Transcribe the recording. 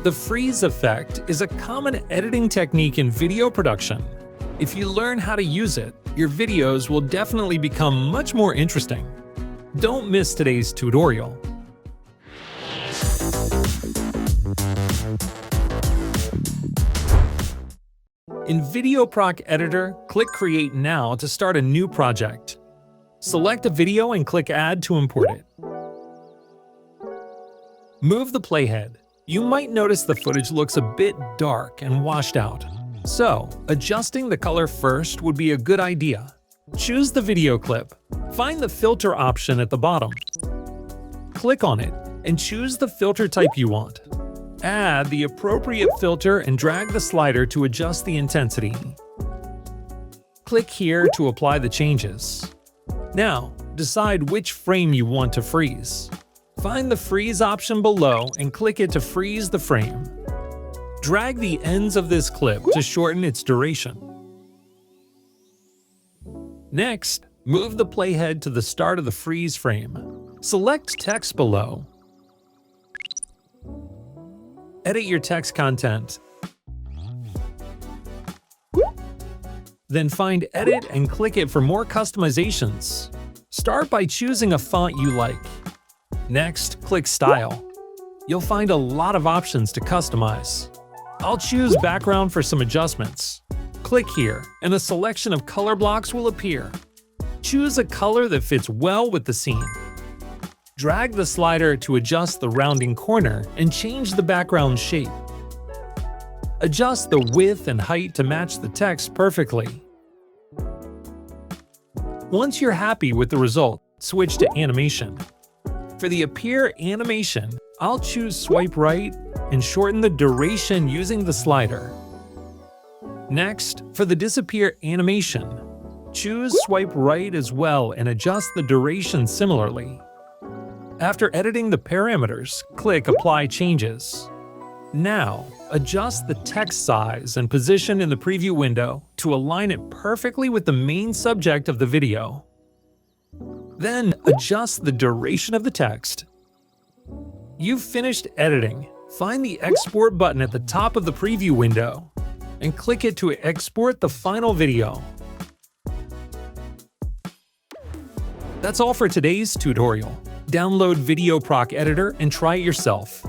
The freeze effect is a common editing technique in video production. If you learn how to use it, your videos will definitely become much more interesting. Don't miss today's tutorial. In VideoProc Editor, click Create Now to start a new project. Select a video and click Add to import it. Move the playhead. You might notice the footage looks a bit dark and washed out. So, adjusting the color first would be a good idea. Choose the video clip. Find the filter option at the bottom. Click on it and choose the filter type you want. Add the appropriate filter and drag the slider to adjust the intensity. Click here to apply the changes. Now, decide which frame you want to freeze. Find the freeze option below and click it to freeze the frame. Drag the ends of this clip to shorten its duration. Next, move the playhead to the start of the freeze frame. Select text below. Edit your text content. Then find Edit and click it for more customizations. Start by choosing a font you like. Next, click Style. You'll find a lot of options to customize. I'll choose Background for some adjustments. Click here, and a selection of color blocks will appear. Choose a color that fits well with the scene. Drag the slider to adjust the rounding corner and change the background shape. Adjust the width and height to match the text perfectly. Once you're happy with the result, switch to animation. For the Appear animation, I'll choose Swipe Right and shorten the duration using the slider. Next, for the Disappear animation, choose Swipe Right as well and adjust the duration similarly. After editing the parameters, click Apply Changes. Now, adjust the text size and position in the preview window to align it perfectly with the main subject of the video. Then, adjust the duration of the text. You've finished editing. Find the Export button at the top of the preview window and click it to export the final video. That's all for today's tutorial. Download VideoProc Editor and try it yourself.